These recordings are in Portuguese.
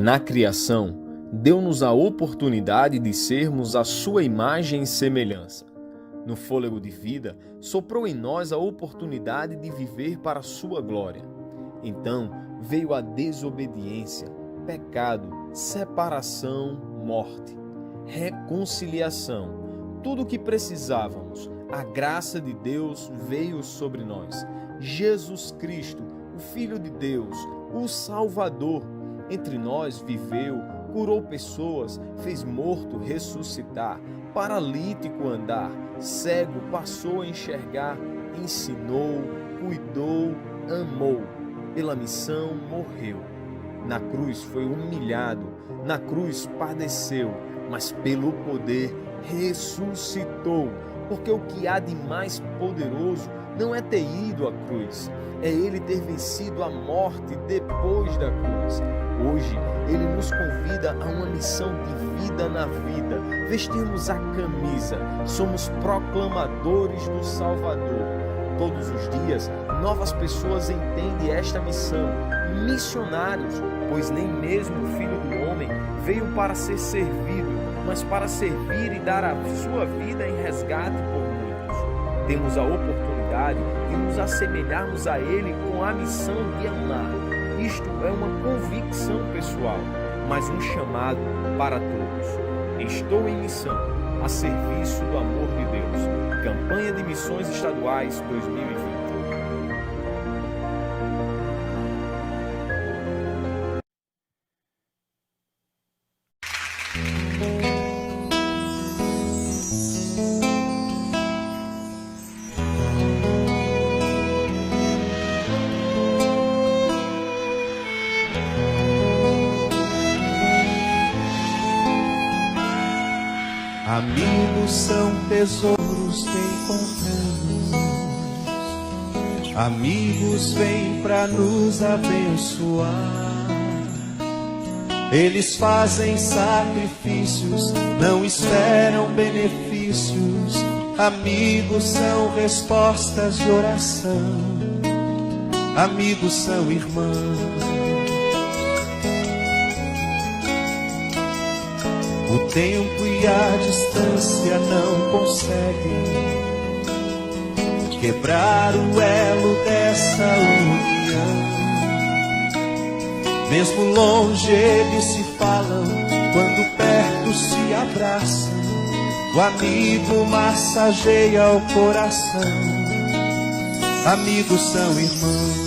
Na criação, deu-nos a oportunidade de sermos a sua imagem e semelhança. No fôlego de vida, soprou em nós a oportunidade de viver para a sua glória. Então veio a desobediência, pecado, separação, morte, reconciliação. Tudo o que precisávamos, a graça de Deus veio sobre nós. Jesus Cristo, o Filho de Deus, o Salvador, entre nós viveu, curou pessoas, fez morto ressuscitar, paralítico andar, cego passou a enxergar, ensinou, cuidou, amou. Pela missão morreu. Na cruz foi humilhado, na cruz padeceu, mas pelo poder ressuscitou. Porque o que há de mais poderoso não é ter ido à cruz, é Ele ter vencido a morte depois da cruz. Hoje, Ele nos convida a uma missão de vida na vida. Vestimos a camisa, somos proclamadores do Salvador. Todos os dias, novas pessoas entendem esta missão. Missionários, pois nem mesmo o Filho do Homem veio para ser servido, mas para servir e dar a sua vida em resgate por muitos. Temos a oportunidade de nos assemelharmos a Ele com a missão de amar. Isto é uma convicção pessoal, mas um chamado para todos. Estou em missão, a serviço do amor de Deus. Campanha de Missões Estaduais 2020. Amigos são tesouros que encontramos. Amigos vêm pra nos abençoar. Eles fazem sacrifícios, não esperam benefícios. Amigos são respostas de oração. Amigos são irmãos. O tempo e a distância não conseguem quebrar o elo dessa união. Mesmo longe eles se falam, quando perto se abraçam. O amigo massageia o coração. Amigos são irmãos.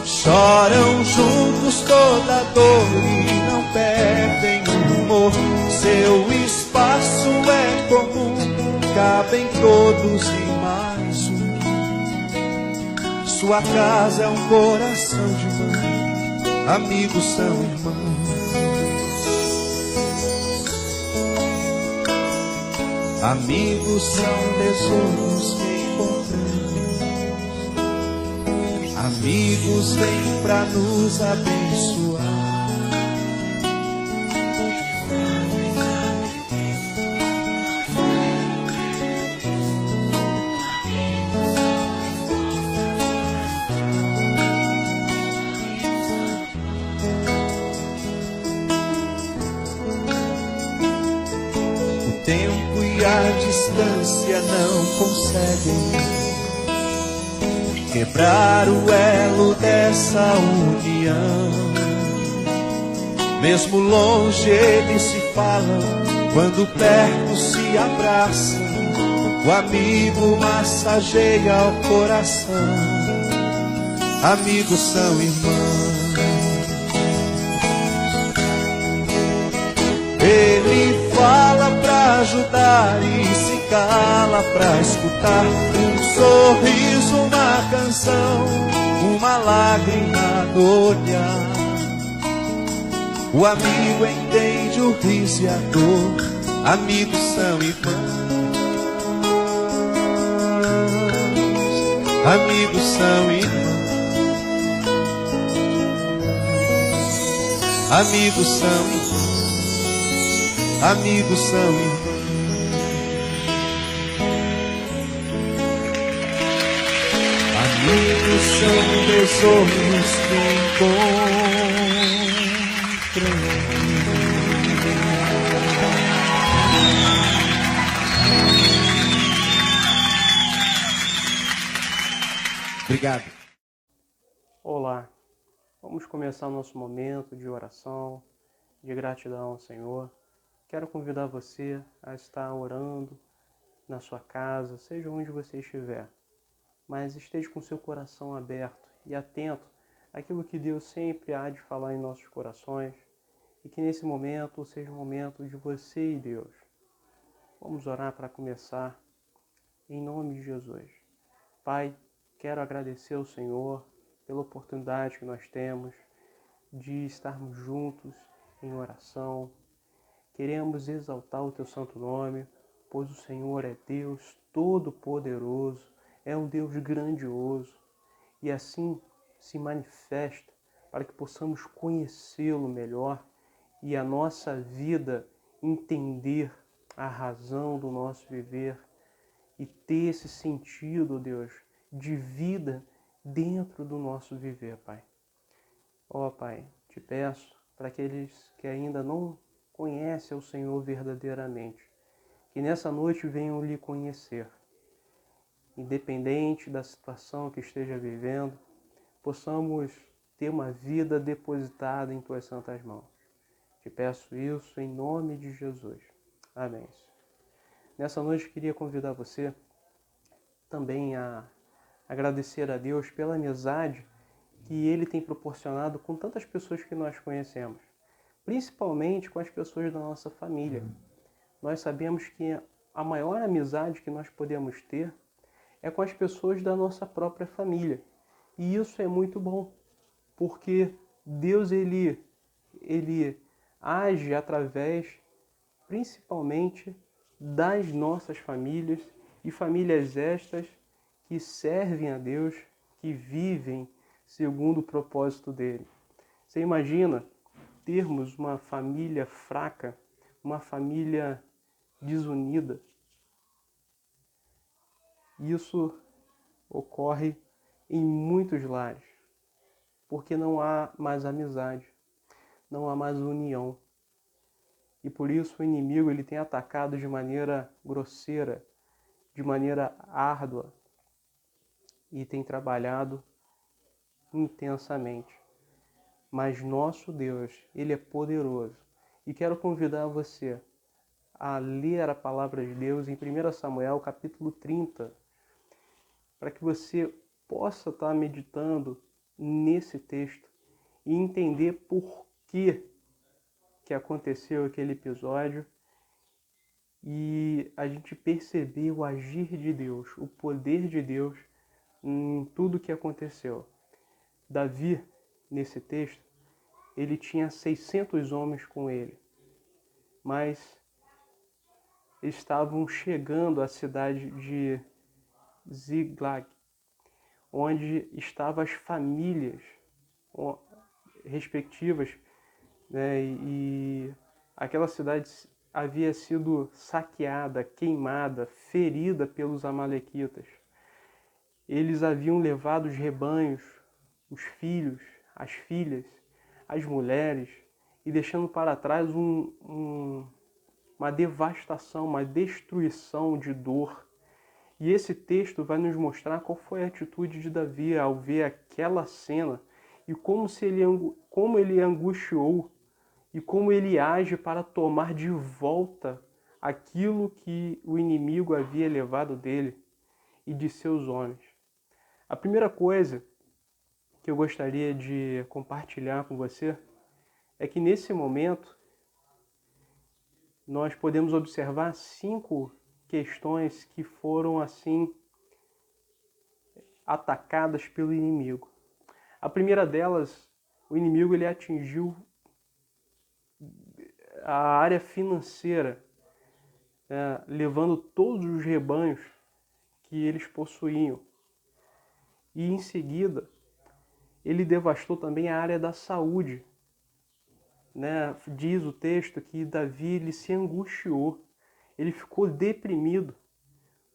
Choram juntos toda dor e não perdem o humor. Seu espaço é comum, cabem todos e mais um. Sua casa é um coração de mãe. Amigos são irmãos. Amigos são tesouros que encontramos. Amigos vêm pra nos abençoar. O tempo e a distância não conseguem quebrar o elo dessa união. Mesmo longe eles se falam, quando perto se abraçam. O amigo massageia o coração. Amigos são irmãos. Ele fala pra ajudar e se cala pra escutar. Um sorriso, uma canção, uma lágrima no olhar. O amigo entende o riso e a dor. Amigos são irmãos. Amigos são irmãos. Amigos são irmãos. Amigos são irmãos. Muitos são tesouros que encontram. Obrigado. Olá, vamos começar o nosso momento de oração, de gratidão ao Senhor. Quero convidar você a estar orando na sua casa, seja onde você estiver, mas esteja com seu coração aberto e atento àquilo que Deus sempre há de falar em nossos corações e que nesse momento seja um momento de você e Deus. Vamos orar para começar, em nome de Jesus. Pai, quero agradecer ao Senhor pela oportunidade que nós temos de estarmos juntos em oração. Queremos exaltar o Teu santo nome, pois o Senhor é Deus Todo-Poderoso, é um Deus grandioso e assim se manifesta para que possamos conhecê-lo melhor e a nossa vida entender a razão do nosso viver e ter esse sentido, Deus, de vida dentro do nosso viver, Pai. Ó Pai, te peço para aqueles que ainda não conhecem o Senhor verdadeiramente, que nessa noite venham lhe conhecer. Independente da situação que esteja vivendo, possamos ter uma vida depositada em Tuas santas mãos. Te peço isso em nome de Jesus. Amém. Nessa noite queria convidar você também a agradecer a Deus pela amizade que Ele tem proporcionado com tantas pessoas que nós conhecemos, principalmente com as pessoas da nossa família. Nós sabemos que a maior amizade que nós podemos ter é com as pessoas da nossa própria família. E isso é muito bom, porque Deus ele age através, principalmente, das nossas famílias e famílias estas que servem a Deus, que vivem segundo o propósito dele. Você imagina termos uma família fraca, uma família desunida? Isso ocorre em muitos lares, porque não há mais amizade, não há mais união. E por isso o inimigo ele tem atacado de maneira grosseira, de maneira árdua, e tem trabalhado intensamente. Mas nosso Deus, Ele é poderoso. E quero convidar você a ler a palavra de Deus em 1 Samuel, capítulo 30, para que você possa estar meditando nesse texto e entender por que aconteceu aquele episódio e a gente perceber o agir de Deus, o poder de Deus em tudo que aconteceu. Davi, nesse texto, ele tinha 600 homens com ele, mas estavam chegando à cidade de Ziklag, onde estavam as famílias respectivas, né? E aquela cidade havia sido saqueada, queimada, ferida pelos amalequitas. Eles haviam levado os rebanhos, os filhos, as filhas, as mulheres, e deixando para trás uma devastação, uma destruição de dor. E esse texto vai nos mostrar qual foi a atitude de Davi ao ver aquela cena e como ele angustiou e como ele age para tomar de volta aquilo que o inimigo havia levado dele e de seus homens. A primeira coisa que eu gostaria de compartilhar com você é que nesse momento nós podemos observar 5 questões que foram assim atacadas pelo inimigo. A primeira delas, o inimigo ele atingiu a área financeira, levando todos os rebanhos que eles possuíam. E em seguida, ele devastou também a área da saúde. Diz o texto que Davi ele se angustiou, ele ficou deprimido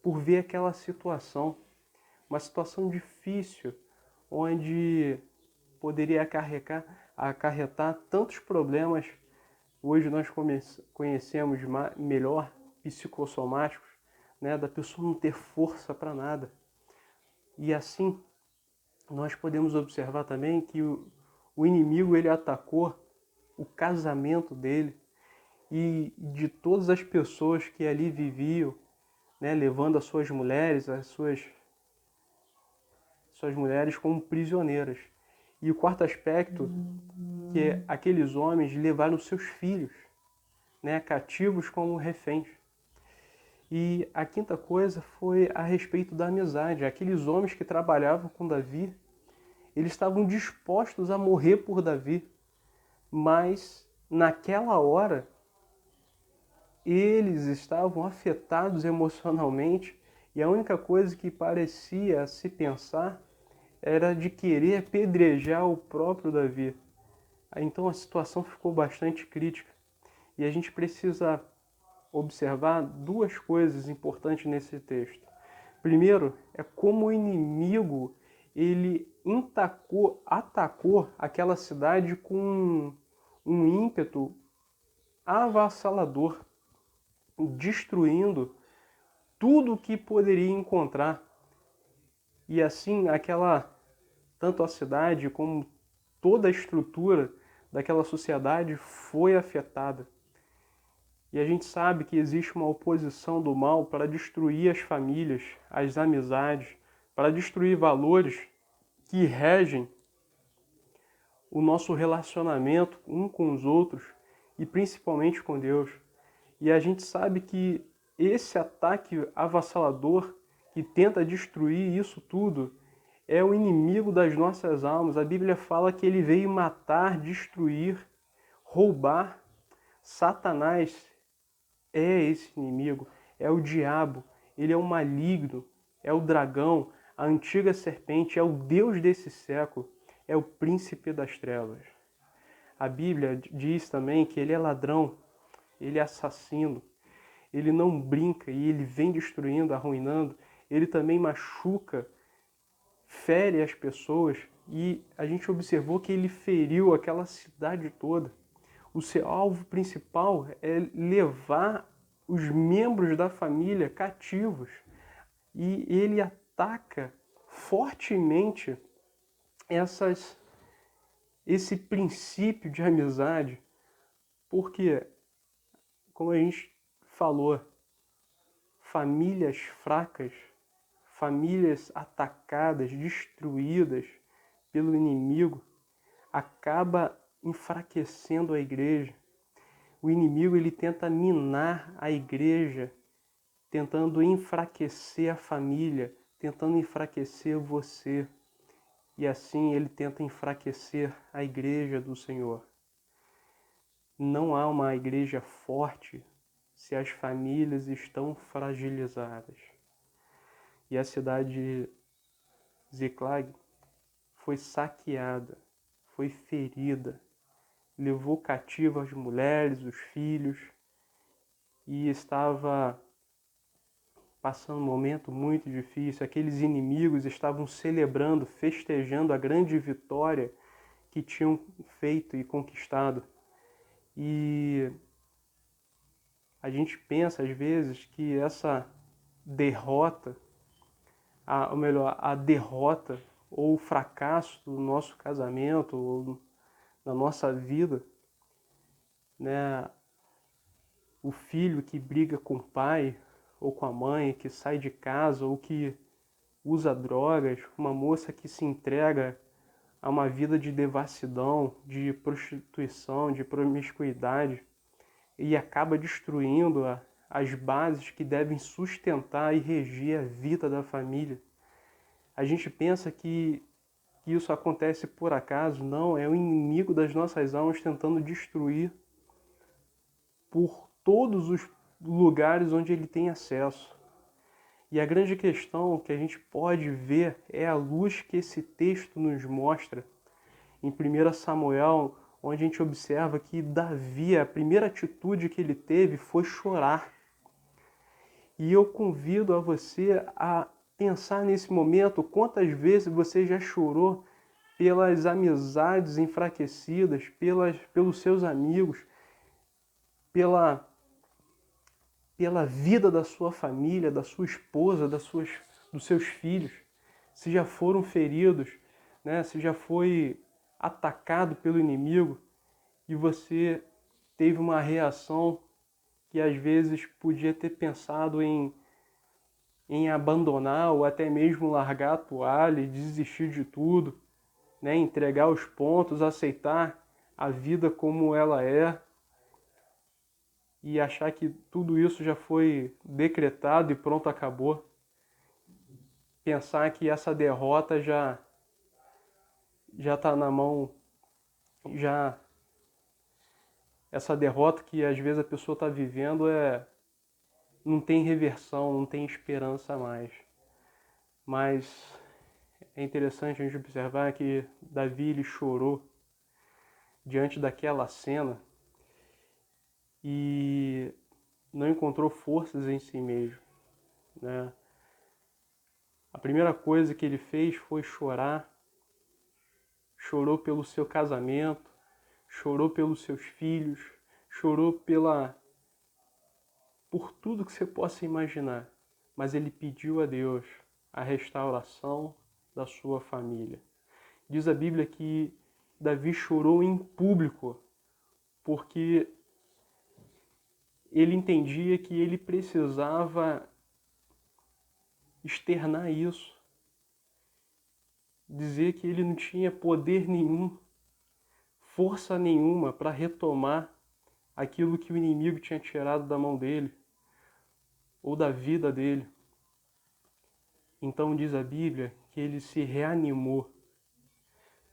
por ver aquela situação, uma situação difícil, onde poderia acarretar tantos problemas. Hoje nós conhecemos melhor psicossomáticos, né, da pessoa não ter força para nada. E assim, nós podemos observar também que o inimigo ele atacou o casamento dele e de todas as pessoas que ali viviam, né, levando as suas mulheres como prisioneiras. E o quarto aspecto, que é aqueles homens levaram seus filhos, né, cativos como reféns. E a quinta coisa foi a respeito da amizade. Aqueles homens que trabalhavam com Davi, eles estavam dispostos a morrer por Davi, mas naquela hora eles estavam afetados emocionalmente e a única coisa que parecia se pensar era de querer apedrejar o próprio Davi. Então a situação ficou bastante crítica e a gente precisa observar duas coisas importantes nesse texto. Primeiro, é como o inimigo ele atacou aquela cidade com um ímpeto avassalador, destruindo tudo o que poderia encontrar. E assim, tanto a cidade como toda a estrutura daquela sociedade foi afetada. E a gente sabe que existe uma oposição do mal para destruir as famílias, as amizades, para destruir valores que regem o nosso relacionamento um com os outros e principalmente com Deus. E a gente sabe que esse ataque avassalador que tenta destruir isso tudo é o inimigo das nossas almas. A Bíblia fala que ele veio matar, destruir, roubar. Satanás é esse inimigo, é o diabo, ele é o maligno, é o dragão, a antiga serpente, é o Deus desse século, é o príncipe das trevas. A Bíblia diz também que ele é ladrão, ele é assassino, ele não brinca e ele vem destruindo, arruinando, ele também machuca, fere as pessoas e a gente observou que ele feriu aquela cidade toda. O seu alvo principal é levar os membros da família cativos. E ele ataca fortemente esse princípio de amizade. Porque, como a gente falou, famílias fracas, famílias atacadas, destruídas pelo inimigo, acaba enfraquecendo a igreja. O inimigo ele tenta minar a igreja, tentando enfraquecer a família, tentando enfraquecer você. E assim ele tenta enfraquecer a igreja do Senhor. Não há uma igreja forte se as famílias estão fragilizadas. E a cidade de Ziklag foi saqueada, foi ferida, levou cativo as mulheres, os filhos, e estava passando um momento muito difícil. Aqueles inimigos estavam celebrando, festejando a grande vitória que tinham feito e conquistado. E a gente pensa às vezes que essa derrota, a derrota ou o fracasso do nosso casamento ou na nossa vida, né? O filho que briga com o pai ou com a mãe, que sai de casa ou que usa drogas, uma moça que se entrega a uma vida de devassidão, de prostituição, de promiscuidade e acaba destruindo as bases que devem sustentar e reger a vida da família. A gente pensa que isso acontece por acaso. Não, é o inimigo das nossas almas tentando destruir por todos os lugares onde ele tem acesso. E a grande questão que a gente pode ver é a luz que esse texto nos mostra. Em 1 Samuel, onde a gente observa que Davi, a primeira atitude que ele teve foi chorar. E eu convido a você a pensar nesse momento quantas vezes você já chorou pelas amizades enfraquecidas, pelos seus amigos, pela vida da sua família, da sua esposa, dos seus filhos. Se já foram feridos, né? Se já foi atacado pelo inimigo e você teve uma reação que às vezes podia ter pensado em abandonar ou até mesmo largar a toalha e desistir de tudo, né? Entregar os pontos, aceitar a vida como ela é e achar que tudo isso já foi decretado e pronto, acabou. Pensar que essa derrota já está na mão, já essa derrota que às vezes a pessoa está vivendo não tem reversão, não tem esperança mais. Mas é interessante a gente observar que Davi ele chorou diante daquela cena e não encontrou forças em si mesmo, né? A primeira coisa que ele fez foi chorar. Chorou pelo seu casamento, chorou pelos seus filhos, chorou por tudo que você possa imaginar. Mas ele pediu a Deus a restauração da sua família. Diz a Bíblia que Davi chorou em público, porque ele entendia que ele precisava externar isso. Dizer que ele não tinha poder nenhum, força nenhuma para retomar aquilo que o inimigo tinha tirado da mão dele, ou da vida dele. Então diz a Bíblia que ele se reanimou,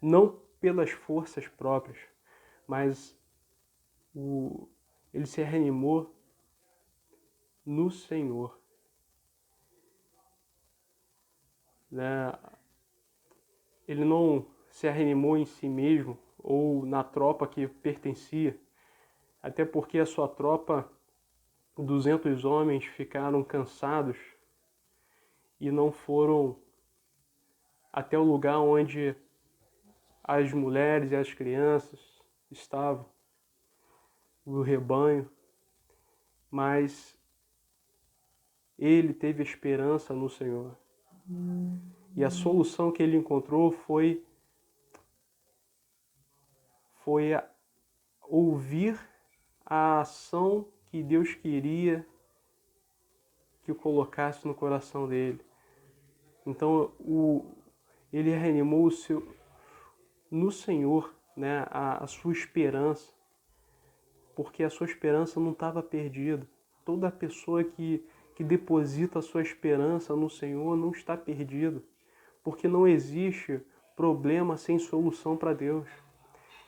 não pelas forças próprias, mas ele se reanimou no Senhor. Né? Ele não se reanimou em si mesmo ou na tropa que pertencia, até porque a sua tropa, 200 homens, ficaram cansados e não foram até o lugar onde as mulheres e as crianças estavam, o rebanho, mas ele teve esperança no Senhor. E a solução que ele encontrou foi ouvir a ação que Deus queria que o colocasse no coração dele. Então ele reanimou no Senhor, né, a sua esperança, porque a sua esperança não estava perdida. Toda pessoa que deposita a sua esperança no Senhor não está perdida, porque não existe problema sem solução para Deus.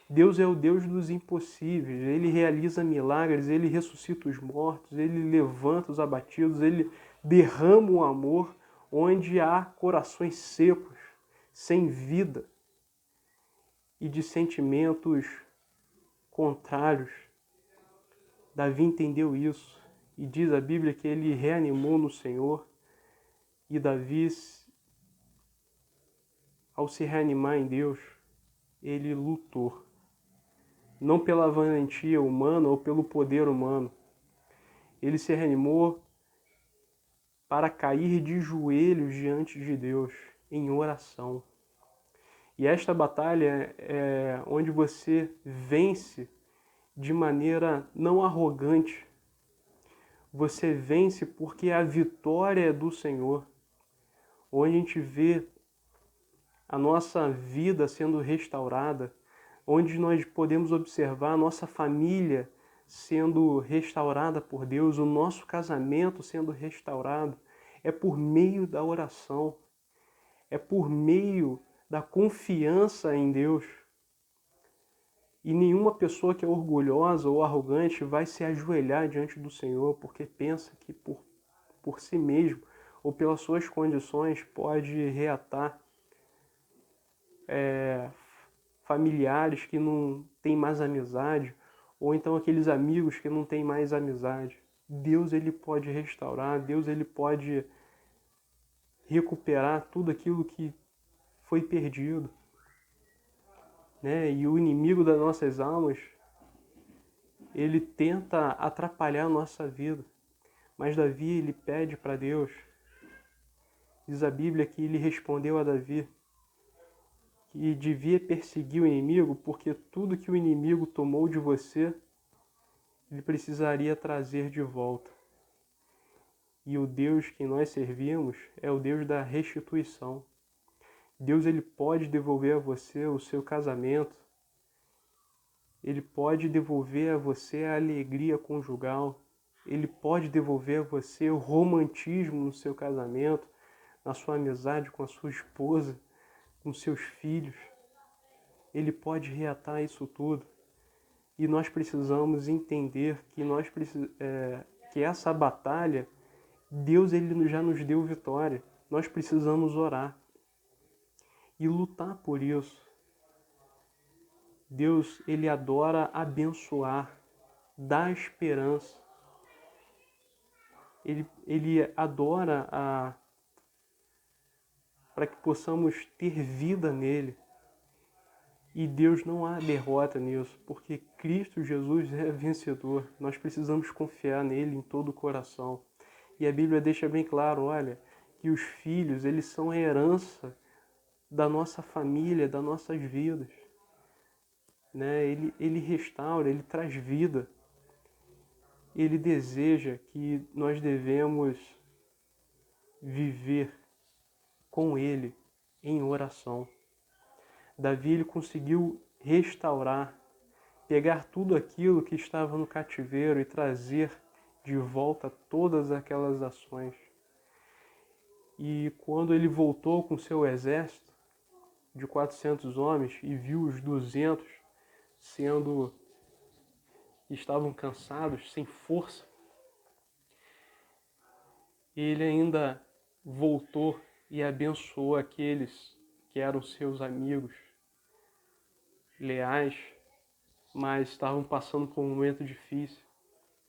Deus é o Deus dos impossíveis, Ele realiza milagres, Ele ressuscita os mortos, Ele levanta os abatidos, Ele derrama o amor onde há corações secos, sem vida e de sentimentos contrários. Davi entendeu isso e diz a Bíblia que ele reanimou no Senhor e Davi, ao se reanimar em Deus, ele lutou. Não pela valentia humana ou pelo poder humano. Ele se reanimou para cair de joelhos diante de Deus, em oração. E esta batalha é onde você vence de maneira não arrogante. Você vence porque a vitória é do Senhor. Onde a gente vê a nossa vida sendo restaurada, onde nós podemos observar a nossa família sendo restaurada por Deus, o nosso casamento sendo restaurado, é por meio da oração, é por meio da confiança em Deus. E nenhuma pessoa que é orgulhosa ou arrogante vai se ajoelhar diante do Senhor porque pensa que por si mesmo ou pelas suas condições pode reatar familiares que não têm mais amizade, ou então aqueles amigos que não têm mais amizade. Deus ele pode restaurar, Deus ele pode recuperar tudo aquilo que foi perdido, né? E o inimigo das nossas almas, ele tenta atrapalhar a nossa vida. Mas Davi, ele pede para Deus. Diz a Bíblia que ele respondeu a Davi que devia perseguir o inimigo, porque tudo que o inimigo tomou de você, ele precisaria trazer de volta. E o Deus que nós servimos é o Deus da restituição. Deus, ele pode devolver a você o seu casamento, ele pode devolver a você a alegria conjugal, ele pode devolver a você o romantismo no seu casamento, na sua amizade com a sua esposa, com seus filhos. Ele pode reatar isso tudo. E nós precisamos entender que que essa batalha, Deus, ele já nos deu vitória. Nós precisamos orar e lutar por isso. Deus, ele adora abençoar, dar esperança. Ele adora para que possamos ter vida nele. E Deus não há derrota nisso, porque Cristo Jesus é vencedor. Nós precisamos confiar nele em todo o coração. E a Bíblia deixa bem claro, olha, que os filhos, eles são a herança da nossa família, das nossas vidas. Né? Ele restaura, ele traz vida. Ele deseja que nós devemos viver com ele em oração. Davi, ele conseguiu restaurar, pegar tudo aquilo que estava no cativeiro e trazer de volta todas aquelas ações. E quando ele voltou com seu exército de 400 homens e viu os 200 estavam cansados, sem força, ele ainda voltou e abençoou aqueles que eram seus amigos, leais, mas estavam passando por um momento difícil.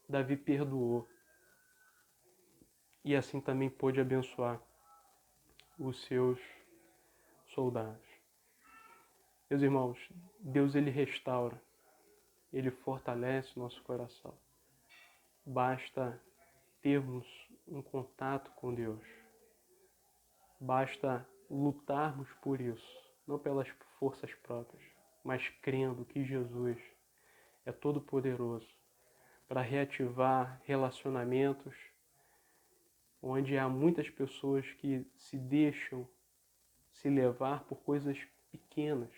Davi perdoou. E assim também pôde abençoar os seus soldados. Meus irmãos, Deus, ele restaura, ele fortalece o nosso coração. Basta termos um contato com Deus. Basta lutarmos por isso, não pelas forças próprias, mas crendo que Jesus é todo-poderoso para reativar relacionamentos onde há muitas pessoas que se deixam se levar por coisas pequenas.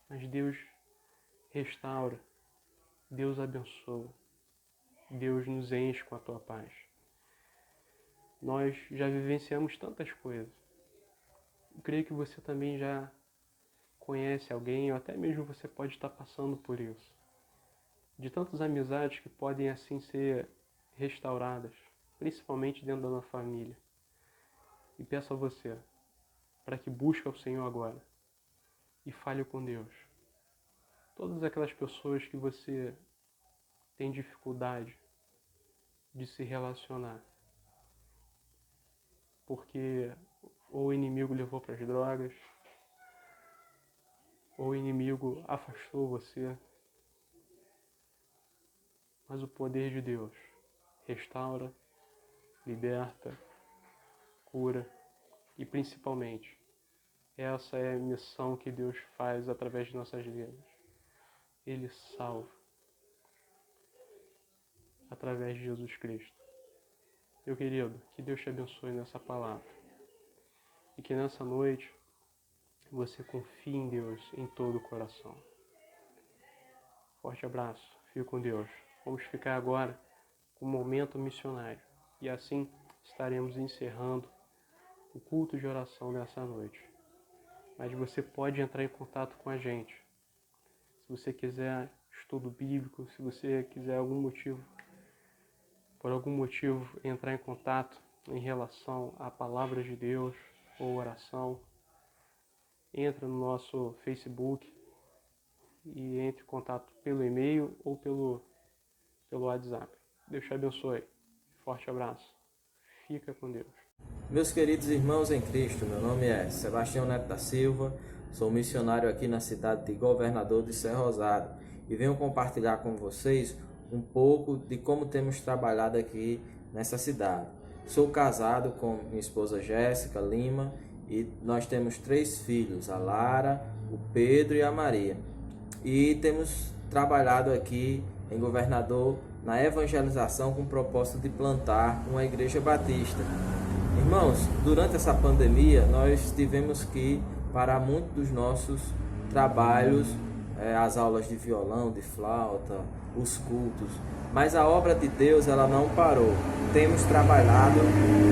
Mas Deus restaura, Deus abençoa, Deus nos enche com a tua paz. Nós já vivenciamos tantas coisas. Eu creio que você também já conhece alguém, ou até mesmo você pode estar passando por isso. De tantas amizades que podem assim ser restauradas, principalmente dentro da nossa família. E peço a você, para que busque ao Senhor agora e fale com Deus. Todas aquelas pessoas que você tem dificuldade de se relacionar, porque ou o inimigo levou para as drogas, ou o inimigo afastou você. Mas o poder de Deus restaura, liberta, cura e principalmente essa é a missão que Deus faz através de nossas vidas. Ele salva através de Jesus Cristo. Meu querido, que Deus te abençoe nessa palavra e que nessa noite você confie em Deus em todo o coração. Forte abraço, fique com Deus. Vamos ficar agora com o momento missionário e assim estaremos encerrando o culto de oração dessa noite. Mas você pode entrar em contato com a gente. Se você quiser estudo bíblico, se você quiser por algum motivo entrar em contato em relação à palavra de Deus ou oração, entra no nosso Facebook e entre em contato pelo e-mail ou pelo WhatsApp. Deus te abençoe. Forte abraço. Fica com Deus. Meus queridos irmãos em Cristo, meu nome é Sebastião Neto da Silva, sou missionário aqui na cidade de Governador de Serra Rosada e venho compartilhar com vocês um pouco de como temos trabalhado aqui nessa cidade. Sou casado com minha esposa Jéssica Lima e nós temos 3 filhos, a Lara, o Pedro e a Maria. E temos trabalhado aqui em Governador na evangelização com o propósito de plantar uma igreja batista. Irmãos, durante essa pandemia nós tivemos que ir para muitos dos nossos trabalhos, as aulas de violão, de flauta, os cultos, mas a obra de Deus ela não parou. Temos trabalhado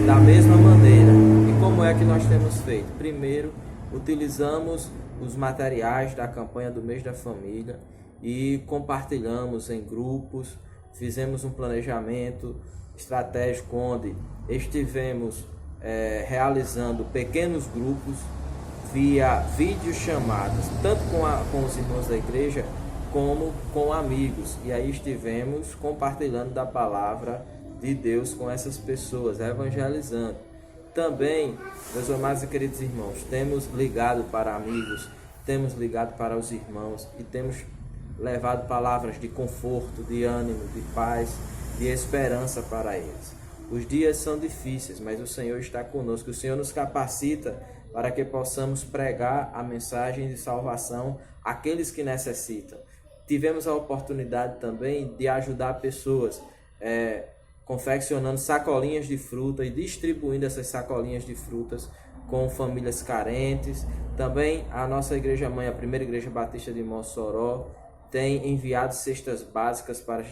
da mesma maneira. E como é que nós temos feito? Primeiro, utilizamos os materiais da campanha do mês da família e compartilhamos em grupos, fizemos um planejamento estratégico onde estivemos realizando pequenos grupos via videochamadas, tanto com os irmãos da igreja como com amigos, e aí estivemos compartilhando da palavra de Deus com essas pessoas, evangelizando. Também, meus amados e queridos irmãos, temos ligado para amigos, temos ligado para os irmãos e temos levado palavras de conforto, de ânimo, de paz, de esperança para eles. Os dias são difíceis, mas o Senhor está conosco. O Senhor nos capacita para que possamos pregar a mensagem de salvação àqueles que necessitam. Tivemos a oportunidade também de ajudar pessoas, confeccionando sacolinhas de fruta e distribuindo essas sacolinhas de frutas com famílias carentes. Também a nossa igreja mãe, a Primeira Igreja Batista de Mossoró, tem enviado cestas básicas para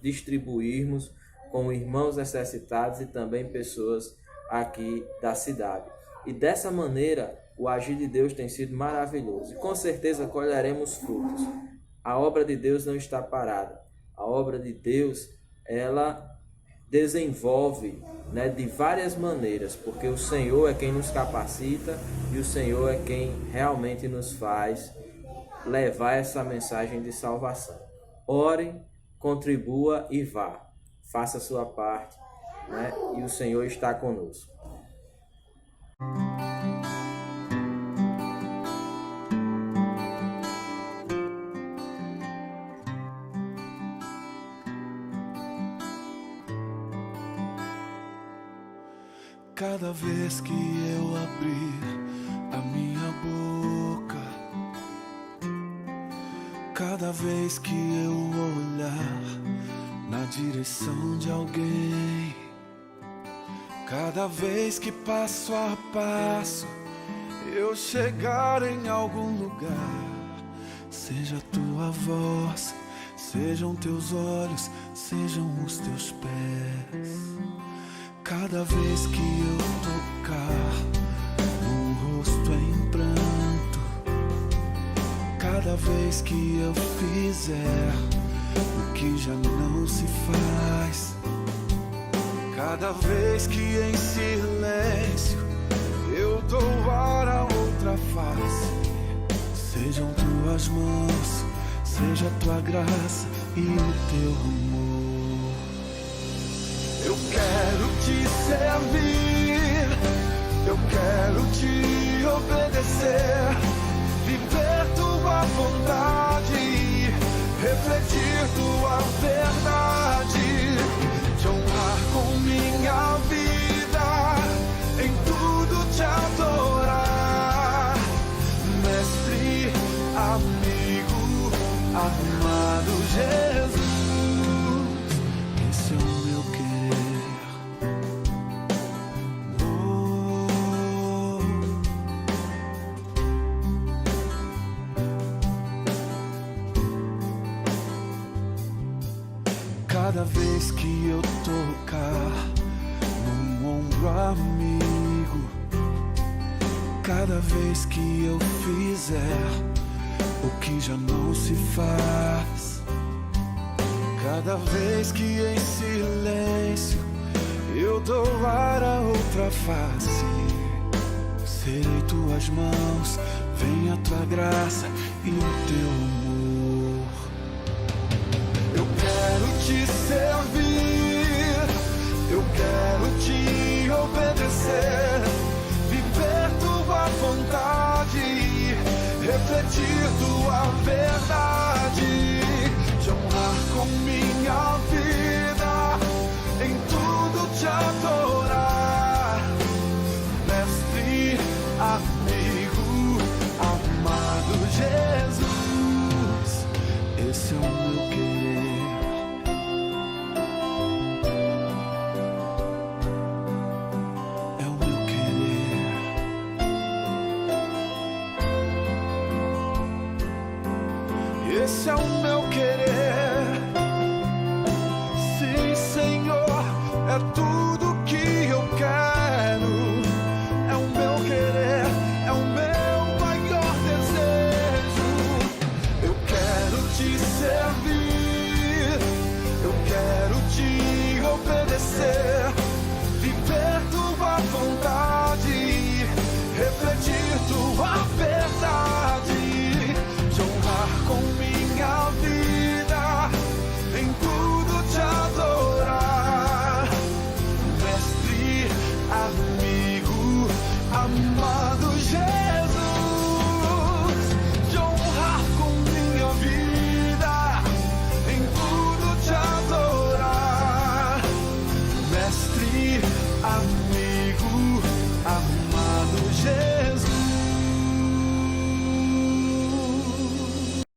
distribuirmos com irmãos necessitados e também pessoas aqui da cidade. E dessa maneira, o agir de Deus tem sido maravilhoso. E com certeza colheremos frutos. A obra de Deus não está parada. A obra de Deus, ela desenvolve, de várias maneiras, porque o Senhor é quem nos capacita e o Senhor é quem realmente nos faz levar essa mensagem de salvação. Ore, contribua e vá. Faça a sua parte, e o Senhor está conosco. Cada vez que eu abrir a minha boca, cada vez que eu olhar na direção de alguém, cada vez que passo a passo eu chegar em algum lugar, seja a tua voz, sejam teus olhos, sejam os teus pés. Cada vez que eu tocar num rosto em pranto, cada vez que eu fizer o que já não se faz, cada vez que em silêncio eu dou ar a outra face, sejam tuas mãos, seja a tua graça e o teu amor. Eu quero te servir, eu quero te obedecer, viver tua vontade, refletir tua verdade, te honrar com minha vida, em tudo te adorar, mestre, amigo, amado Jesus. Cada vez que eu tocar num ombro amigo, cada vez que eu fizer o que já não se faz, cada vez que em silêncio eu dou ar a outra face, serei tuas mãos, vem a tua graça e o teu amor. Eu quero te servir, eu quero te obedecer, refletir tua verdade, te honrar com minha vida, em tudo te adorar, mestre, amigo, amado Jesus, esse é o meu querer. É o meu querer. Esse é o meu